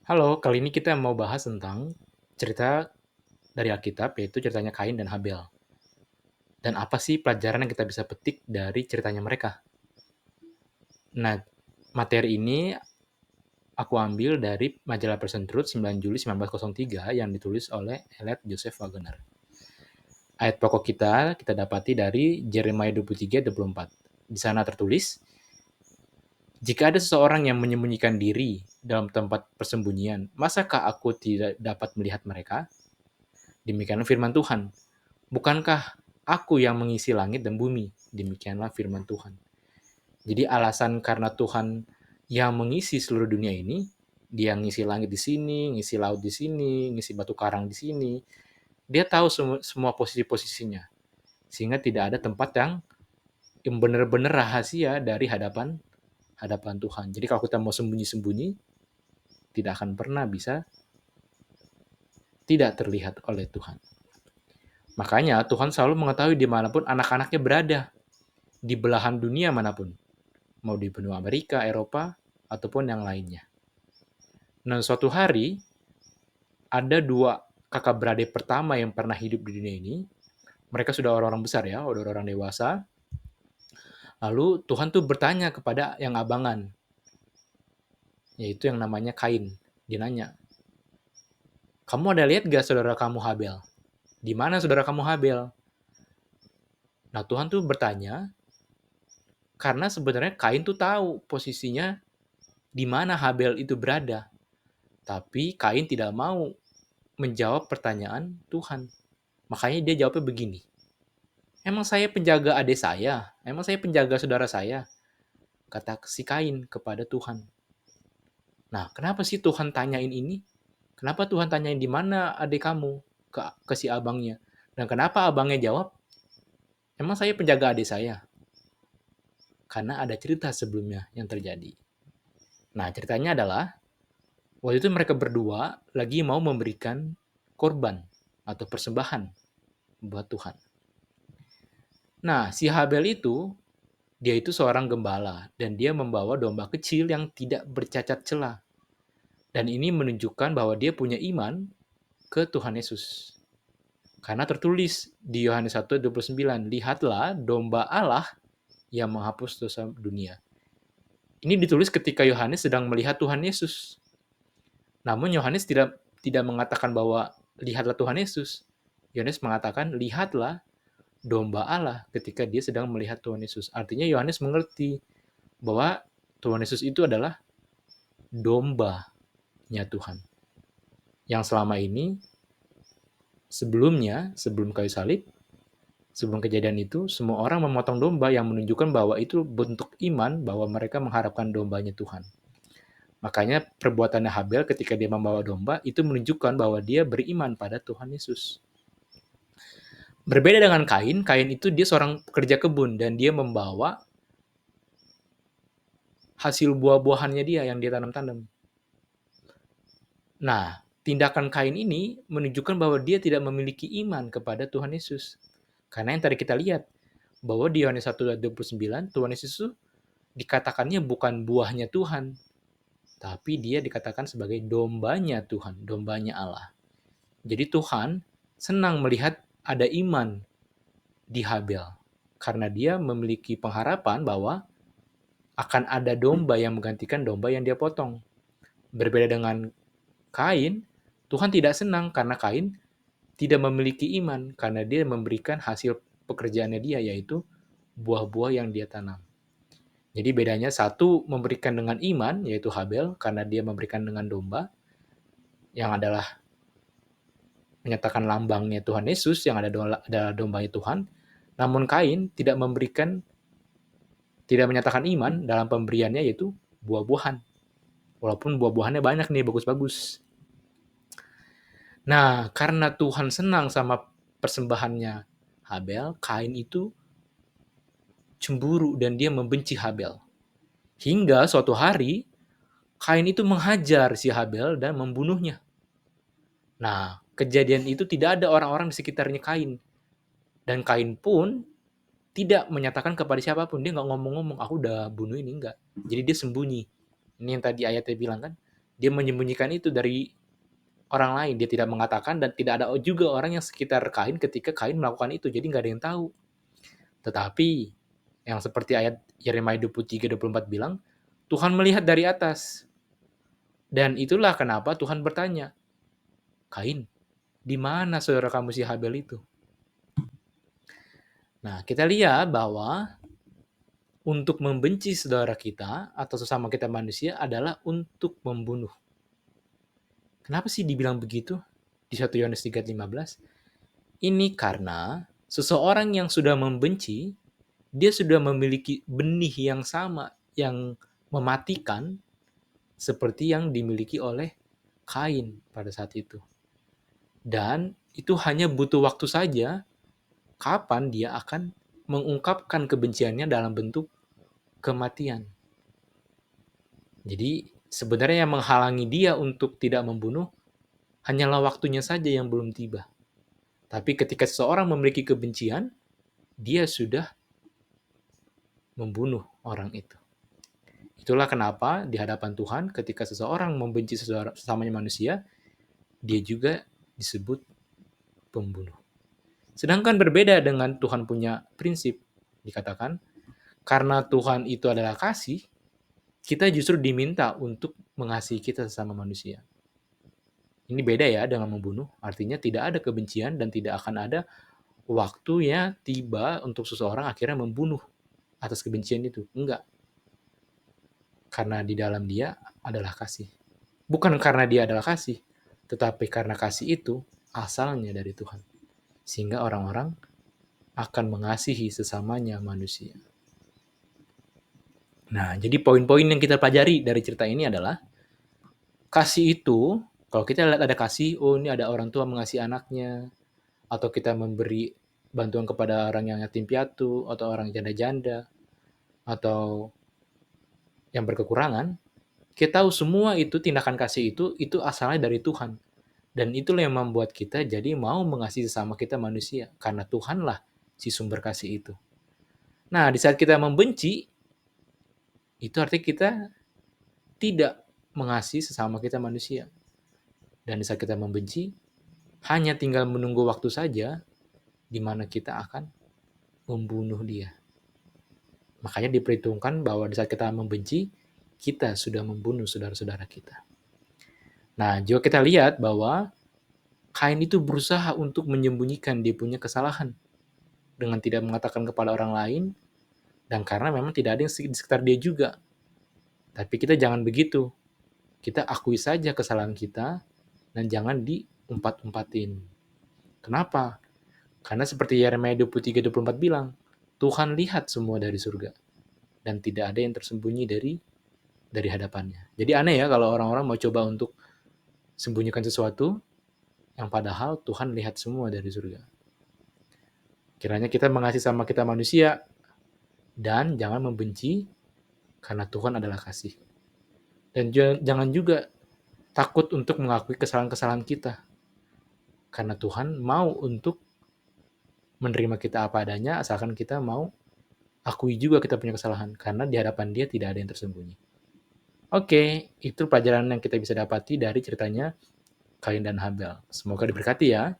Halo, kali ini kita mau bahas tentang cerita dari Alkitab, yaitu ceritanya Kain dan Habel. Dan apa sih pelajaran yang kita bisa petik dari ceritanya mereka? Nah, materi ini aku ambil dari majalah Present Truth 9 Juli 1903 yang ditulis oleh Elliot Joseph Wagner. Ayat pokok kita dapati dari Jeremia 23:24. Di sana tertulis, jika ada seseorang yang menyembunyikan diri dalam tempat persembunyian, masakah aku tidak dapat melihat mereka? Demikianlah firman Tuhan. Bukankah aku yang mengisi langit dan bumi? Demikianlah firman Tuhan. Jadi alasan karena Tuhan yang mengisi seluruh dunia ini, dia ngisi langit di sini, ngisi laut di sini, ngisi batu karang di sini. Dia tahu semua posisi-posisinya. Sehingga tidak ada tempat yang benar-benar rahasia dari hadapan hadapan Tuhan. Jadi kalau kita mau sembunyi-sembunyi, tidak akan pernah bisa tidak terlihat oleh Tuhan. Makanya Tuhan selalu mengetahui dimanapun anak-anaknya berada, di belahan dunia manapun, mau di benua Amerika, Eropa, ataupun yang lainnya. Nah, suatu hari ada dua kakak beradik pertama yang pernah hidup di dunia ini. Mereka sudah orang-orang besar ya, udah orang dewasa. Lalu Tuhan tuh bertanya kepada yang abangan, yaitu yang namanya Kain. Dia nanya, kamu ada lihat gak saudara kamu Habel? Di mana saudara kamu Habel? Nah, Tuhan tuh bertanya karena sebenarnya Kain tuh tahu posisinya di mana Habel itu berada. Tapi Kain tidak mau menjawab pertanyaan Tuhan. Makanya dia jawabnya begini, emang saya penjaga adik saya? Emang saya penjaga saudara saya? Kata si Kain kepada Tuhan. Nah, kenapa sih Tuhan tanyain ini? Kenapa Tuhan tanyain di mana adik kamu ke si abangnya? Dan kenapa abangnya jawab, emang saya penjaga adik saya? Karena ada cerita sebelumnya yang terjadi. Nah, ceritanya adalah waktu itu mereka berdua lagi mau memberikan korban atau persembahan buat Tuhan. Nah, si Habel itu, dia itu seorang gembala dan dia membawa domba kecil yang tidak bercacat celah. Dan ini menunjukkan bahwa dia punya iman ke Tuhan Yesus. Karena tertulis di Yohanes 1:29, lihatlah domba Allah yang menghapus dosa dunia. Ini ditulis ketika Yohanes sedang melihat Tuhan Yesus. Namun Yohanes tidak mengatakan bahwa lihatlah Tuhan Yesus. Yohanes mengatakan lihatlah domba Allah ketika dia sedang melihat Tuhan Yesus. Artinya Yohanes mengerti bahwa Tuhan Yesus itu adalah dombanya Tuhan. Yang selama ini sebelum kayu salib, sebelum kejadian itu, semua orang memotong domba yang menunjukkan bahwa itu bentuk iman bahwa mereka mengharapkan dombanya Tuhan. Makanya perbuatannya Habel ketika dia membawa domba itu menunjukkan bahwa dia beriman pada Tuhan Yesus. Berbeda dengan Kain, Kain itu dia seorang pekerja kebun dan dia membawa hasil buah-buahannya dia yang dia tanam-tanam. Nah, tindakan Kain ini menunjukkan bahwa dia tidak memiliki iman kepada Tuhan Yesus. Karena yang tadi kita lihat, bahwa di Yohanes 1:29, Tuhan Yesus itu dikatakannya bukan buahnya Tuhan, tapi dia dikatakan sebagai dombanya Tuhan, dombanya Allah. Jadi Tuhan senang melihat ada iman di Habel, karena dia memiliki pengharapan bahwa akan ada domba yang menggantikan domba yang dia potong. Berbeda dengan Kain, Tuhan tidak senang karena Kain tidak memiliki iman karena dia memberikan hasil pekerjaannya dia, yaitu buah-buah yang dia tanam. Jadi bedanya satu memberikan dengan iman, yaitu Habel, karena dia memberikan dengan domba, yang adalah menyatakan lambangnya Tuhan Yesus, yang adalah dombanya Tuhan. Namun Kain tidak menyatakan iman dalam pemberiannya, yaitu buah-buahan. Walaupun buah-buahannya banyak nih, bagus-bagus. Nah, karena Tuhan senang sama persembahannya Habel, Kain itu cemburu dan dia membenci Habel. Hingga suatu hari, Kain itu menghajar si Habel dan membunuhnya. Nah, kejadian itu tidak ada orang-orang di sekitarnya Kain. Dan Kain pun tidak menyatakan kepada siapapun. Dia nggak ngomong-ngomong, aku udah bunuh ini, enggak. Jadi dia sembunyi. Ini yang tadi ayatnya bilang kan, Dia menyembunyikan itu dari orang lain. Dia tidak mengatakan dan tidak ada juga orang yang sekitar Kain ketika Kain melakukan itu. Jadi nggak ada yang tahu. Tetapi yang seperti ayat Yeremia 23:24 bilang, Tuhan melihat dari atas. Dan itulah kenapa Tuhan bertanya, Kain, di mana saudara kamu si Habel itu? Nah, kita lihat bahwa untuk membenci saudara kita atau sesama kita manusia adalah untuk membunuh. Kenapa sih dibilang begitu? Di 1 Yohanes 3:15. Ini karena seseorang yang sudah membenci, dia sudah memiliki benih yang sama, yang mematikan seperti yang dimiliki oleh Kain pada saat itu. Dan itu hanya butuh waktu saja kapan dia akan mengungkapkan kebenciannya dalam bentuk kematian. Jadi sebenarnya yang menghalangi dia untuk tidak membunuh hanyalah waktunya saja yang belum tiba. Tapi ketika seseorang memiliki kebencian, dia sudah membunuh orang itu. Itulah kenapa di hadapan Tuhan ketika seseorang membenci sesamanya manusia, dia juga disebut pembunuh. Sedangkan berbeda dengan Tuhan punya prinsip, dikatakan, karena Tuhan itu adalah kasih, kita justru diminta untuk mengasihi kita sesama manusia. Ini beda ya dengan membunuh, artinya tidak ada kebencian dan tidak akan ada waktunya tiba untuk seseorang akhirnya membunuh atas kebencian itu. Enggak. Karena di dalam dia adalah kasih. Bukan karena dia adalah kasih, tetapi karena kasih itu asalnya dari Tuhan. Sehingga orang-orang akan mengasihi sesamanya manusia. Nah, jadi poin-poin yang kita pelajari dari cerita ini adalah kasih itu, kalau kita lihat ada kasih, oh ini ada orang tua mengasihi anaknya, atau kita memberi bantuan kepada orang yang yatim piatu, atau orang janda-janda, atau yang berkekurangan, kita tahu semua itu tindakan kasih itu asalnya dari Tuhan. Dan itulah yang membuat kita jadi mau mengasihi sesama kita manusia. Karena Tuhanlah si sumber kasih itu. Nah, di saat kita membenci, itu artinya kita tidak mengasihi sesama kita manusia. Dan di saat kita membenci, hanya tinggal menunggu waktu saja di mana kita akan membunuh dia. Makanya diperhitungkan bahwa di saat kita membenci, kita sudah membunuh saudara-saudara kita. Nah, juga kita lihat bahwa Kain itu berusaha untuk menyembunyikan dia punya kesalahan dengan tidak mengatakan kepada orang lain, dan karena memang tidak ada yang di sekitar dia juga. Tapi kita jangan begitu. Kita akui saja kesalahan kita dan jangan diumpat-umpatin. Kenapa? Karena seperti Yeremia 23:24 bilang, Tuhan lihat semua dari surga dan tidak ada yang tersembunyi dari hadapannya. Jadi aneh ya kalau orang-orang mau coba untuk sembunyikan sesuatu yang padahal Tuhan lihat semua dari surga. Kiranya kita mengasihi sama kita manusia dan jangan membenci karena Tuhan adalah kasih. Dan jangan juga takut untuk mengakui kesalahan-kesalahan kita. Karena Tuhan mau untuk menerima kita apa adanya asalkan kita mau akui juga kita punya kesalahan. Karena di hadapan dia tidak ada yang tersembunyi. Oke, itu pelajaran yang kita bisa dapati dari ceritanya Kain dan Habel. Semoga diberkati ya.